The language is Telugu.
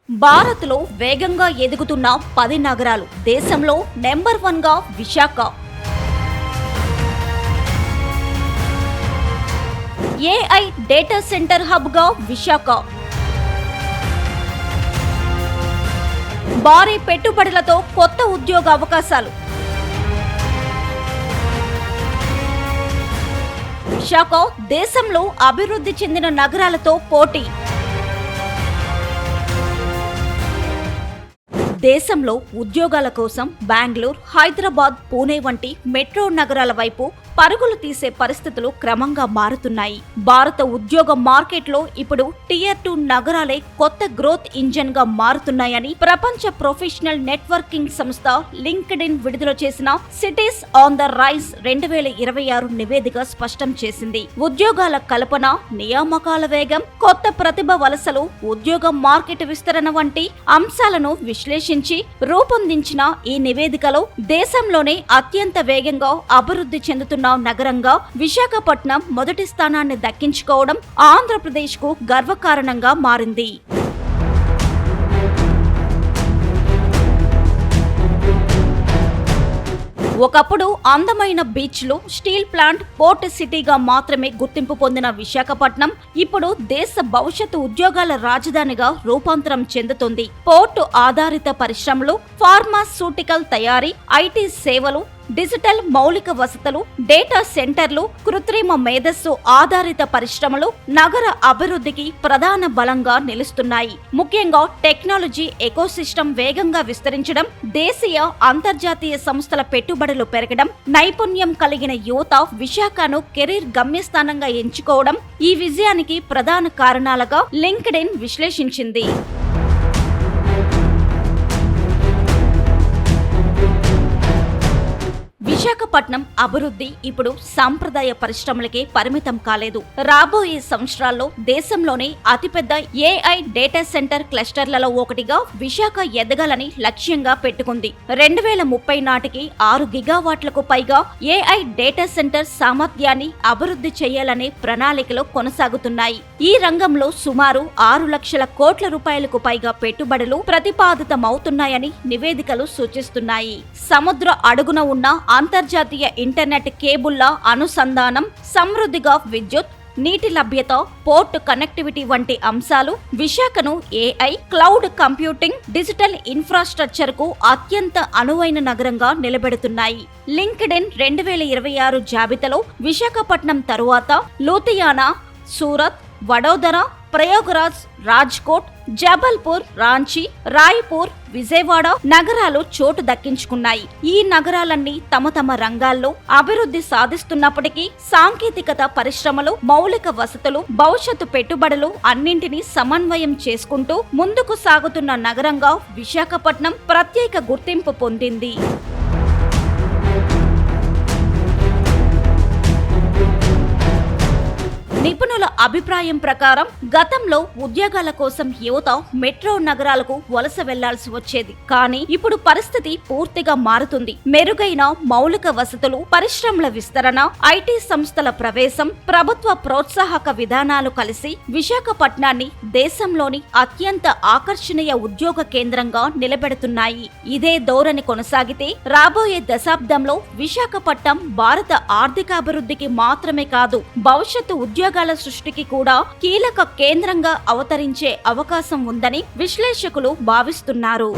భారత్లో వేగంగా ఎదుగుతున్న 10 నగరాలు. దేశంలో నెంబర్ 1గా విశాఖ. ఏఐ డేటా సెంటర్ హబ్గా విశాఖ. భారీ పెట్టుబడులతో కొత్త ఉద్యోగ అవకాశాలు. విశాఖ దేశంలో అభివృద్ధి చెందిన నగరాలతో పోటీ. దేశంలో ఉద్యోగాల కోసం బెంగళూరు, హైదరాబాద్, పూణే వంటి మెట్రో నగరాల వైపు పరుగులు తీసే పరిస్థితులు క్రమంగా మారుతున్నాయి. భారత ఉద్యోగ మార్కెట్లో ఇప్పుడు టియర్ 2 నగరాలే కొత్త గ్రోత్ ఇంజన్ గా మారుతున్నాయని ప్రపంచ ప్రొఫెషనల్ నెట్వర్కింగ్ సంస్థ లింక్డ్ఇన్ విడుదల చేసిన సిటీస్ ఆన్ ద రైజ్ 2026 నివేదిక స్పష్టం చేసింది. ఉద్యోగాల కల్పన, నియామకాల వేగం, కొత్త ప్రతిభ వలసలు, ఉద్యోగ మార్కెట్ విస్తరణ వంటి అంశాలను విశ్లేషించి రూపొందించిన ఈ నివేదికలో దేశంలోనే అత్యంత వేగంగా అభివృద్ధి చెందుతున్న నగరంగా విశాఖపట్నం మొదటి స్థానాన్ని దక్కించుకోవడం ఆంధ్రప్రదేశ్ కు గర్వకారణంగా మారింది. ఒకప్పుడు అందమైన బీచ్లు, స్టీల్ ప్లాంట్, పోర్ట్ సిటీగా మాత్రమే గుర్తింపు పొందిన విశాఖపట్నం ఇప్పుడు దేశ భవిష్యత్తు ఉద్యోగాల రాజధానిగా రూపాంతరం చెందుతుంది. పోర్టు ఆధారిత పరిశ్రమలు, ఫార్మాస్యూటికల్ తయారీ, ఐటీ సేవలు, డిజిటల్ మౌలిక వసతులు, డేటా సెంటర్లు, కృత్రిమ మేధస్సు ఆధారిత పరిశ్రమలు నగర అభివృద్ధికి ప్రధాన బలంగా నిలుస్తున్నాయి. ముఖ్యంగా టెక్నాలజీ ఎకోసిస్టమ్ వేగంగా విస్తరించడం, దేశీయ, అంతర్జాతీయ సంస్థల పెట్టుబడులు పెరగడం, నైపుణ్యం కలిగిన యువత విశాఖను కెరీర్ గమ్యస్థానంగా ఎంచుకోవడం ఈ విజయానికి ప్రధాన కారణాలుగా లింక్డ్ఇన్ విశ్లేషించింది. విశాఖపట్నం అభివృద్ధి ఇప్పుడు సాంప్రదాయ పరిశ్రమలకే పరిమితం కాలేదు. రాబోయే సంవత్సరాల్లో దేశంలోనే అతిపెద్ద ఏఐ డేటా సెంటర్ క్లస్టర్లలో ఒకటిగా విశాఖ ఎదగాలని లక్ష్యంగా పెట్టుకుంది. 2030 నాటికి 6 గిగావాట్లకు పైగా ఏఐ డేటా సెంటర్ సామర్థ్యాన్ని అభివృద్ధి చేయాలనే ప్రణాళికలు కొనసాగుతున్నాయి. ఈ రంగంలో సుమారు 6 లక్షల కోట్ల రూపాయలకు పైగా పెట్టుబడులు ప్రతిపాదితమవుతున్నాయని నివేదికలు సూచిస్తున్నాయి. సముద్ర అడుగున ఉన్న అంతర్జాతీయ ఇంటర్నెట్ కేబుళ్ల అనుసంధానం, సమృద్ధిగా విద్యుత్, నీటి లభ్యత, పోర్ట్ కనెక్టివిటీ వంటి అంశాలు విశాఖను AI, cloud computing, digital infrastructure కు అత్యంత అనువైన నగరంగా నిలబెడుతున్నాయి. లింక్డ్ఇన్ 2026 జాబితాలో విశాఖపట్నం తరువాత లూథియానా, సూరత్, వడోదర, ప్రయాగరాజ్, రాజ్కోట్, జబల్పూర్, రాంచీ, రాయ్పూర్, విజయవాడ నగరాలు చోటు దక్కించుకున్నాయి. ఈ నగరాలన్నీ తమ తమ రంగాల్లో అభివృద్ధి సాధిస్తున్నప్పటికీ సాంకేతికత, పరిశ్రమలు, మౌలిక వసతులు, భవిష్యత్తు పెట్టుబడులు అన్నింటినీ సమన్వయం చేసుకుంటూ ముందుకు సాగుతున్న నగరంగా విశాఖపట్నం ప్రత్యేక గుర్తింపు పొందింది. నిపుణుల అభిప్రాయం ప్రకారం గతంలో ఉద్యోగాల కోసం యువత మెట్రో నగరాలకు వలస వెళ్లాల్సి వచ్చేది. కానీ ఇప్పుడు పరిస్థితి పూర్తిగా మారుతుంది. మెరుగైన మౌలిక వసతులు, పరిశ్రమల విస్తరణ, ఐటీ సంస్థల ప్రవేశం, ప్రభుత్వ ప్రోత్సాహక విధానాలు కలిసి విశాఖపట్నాన్ని దేశంలోని అత్యంత ఆకర్షణీయ ఉద్యోగ కేంద్రంగా నిలబెడుతున్నాయి. ఇదే ధోరణి కొనసాగితే రాబోయే దశాబ్దంలో విశాఖపట్నం భారత ఆర్థికాభివృద్ధికి మాత్రమే కాదు, భవిష్యత్తు ఉద్యోగాల సృష్టికి కూడా కీలక కేంద్రంగా అవతరించే అవకాశం ఉందని విశ్లేషకులు భావిస్తున్నారు.